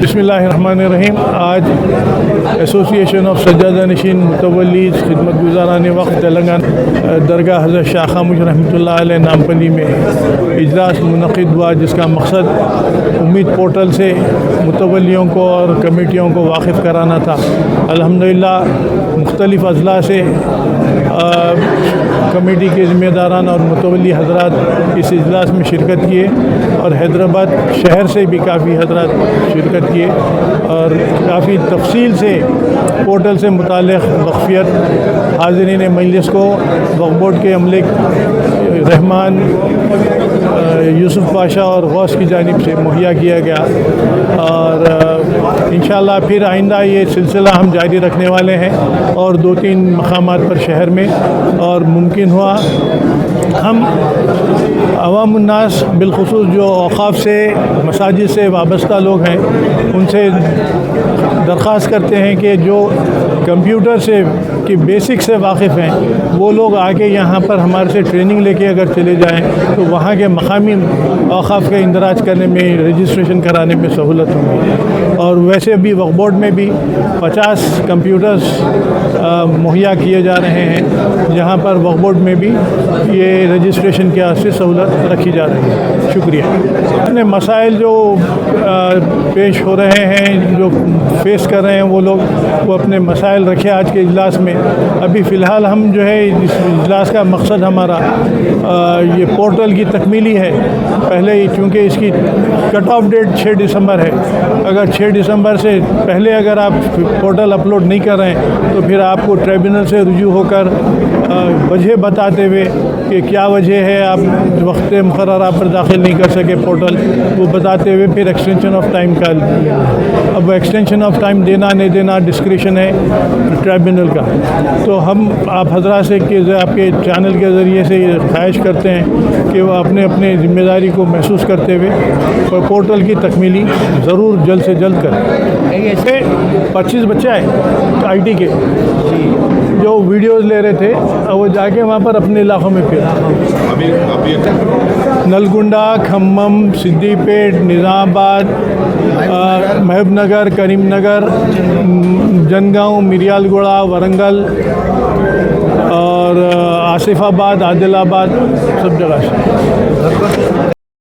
بسم اللہ الرحمن الرحیم. آج ایسوسیشن آف سجادہ نشین متولیز خدمت گزاران وقت تلنگانہ درگاہ حضرت شاہ خاموش رحمۃ اللہ علیہ نامپلی میں اجلاس منعقد ہوا، جس کا مقصد امید پورٹل سے متولیوں کو اور کمیٹیوں کو واقف کرانا تھا. الحمدللہ مختلف اضلاع سے کمیٹی کے ذمہ داران اور متولی حضرات اس اجلاس میں شرکت کیے، اور حیدرآباد شہر سے بھی کافی حضرات شرکت کیے، اور کافی تفصیل سے پورٹل سے متعلق وقفیت حاضرین مجلس کو وقف بورڈ کے عملے رحمان، یوسف پاشا اور غوث کی جانب سے مہیا کیا گیا. اور انشاءاللہ پھر آئندہ یہ سلسلہ ہم جاری رکھنے والے ہیں، اور 2-3 مقامات پر شہر میں، اور ممکن ہوا ہم عوام الناس بالخصوص جو اوقاف سے مساجد سے وابستہ لوگ ہیں ان سے درخواست کرتے ہیں کہ جو کمپیوٹر سے کی بیسک سے واقف ہیں وہ لوگ آگے یہاں پر ہمارے سے ٹریننگ لے کے اگر چلے جائیں تو وہاں کے مقامی اوقاف کے اندراج کرنے میں، رجسٹریشن کرانے میں سہولت ہوگی. اور ویسے بھی وقف بورڈ میں بھی 50 کمپیوٹرز مہیا کیے جا رہے ہیں، جہاں پر وقف بورڈ میں بھی یہ رجسٹریشن کے واسطے سہولت رکھی جا رہی ہے. شکریہ. اپنے مسائل جو پیش ہو رہے ہیں، جو فیس کر رہے ہیں وہ لوگ، وہ اپنے مسائل رکھے آج کے اجلاس میں. ابھی فی الحال ہم جو ہے اس اجلاس کا مقصد ہمارا یہ پورٹل کی تکمیلی ہے. پہلے چونکہ اس کی کٹ آف ڈیٹ 6 دسمبر ہے، اگر 6 دسمبر سے پہلے اگر آپ پورٹل اپلوڈ نہیں کر رہے ہیں تو پھر آپ کو ٹریبونل سے رجوع ہو کر وجہ بتاتے ہوئے کہ کیا وجہ ہے آپ وقت مقررہ پر داخل نہیں کر سکے پورٹل، وہ بتاتے ہوئے پھر ایکسٹینشن آف ٹائم کا. اب ایکسٹینشن آف ٹائم دینا نہیں دینا ڈسکریشن ہے ٹریبونل کا. تو ہم آپ حضرات سے آپ کے چینل کے ذریعے سے یہ خواہش کرتے ہیں کہ وہ اپنے ذمہ داری کو محسوس کرتے ہوئے پورٹل کی تکمیلی ضرور جلد سے جلد کریں. 25 بچے آئے آئی ٹی کے جو ویڈیوز لے رہے تھے، وہ جا کے وہاں پر اپنے علاقوں میں پھر نلگنڈا، کھمم، سدی پیٹ، نظام آباد، محبوب نگر، کریم نگر، جنگاؤں، میریال گوڑا، ورنگل اور آصف آباد، عادل آباد، سب جگہ سے.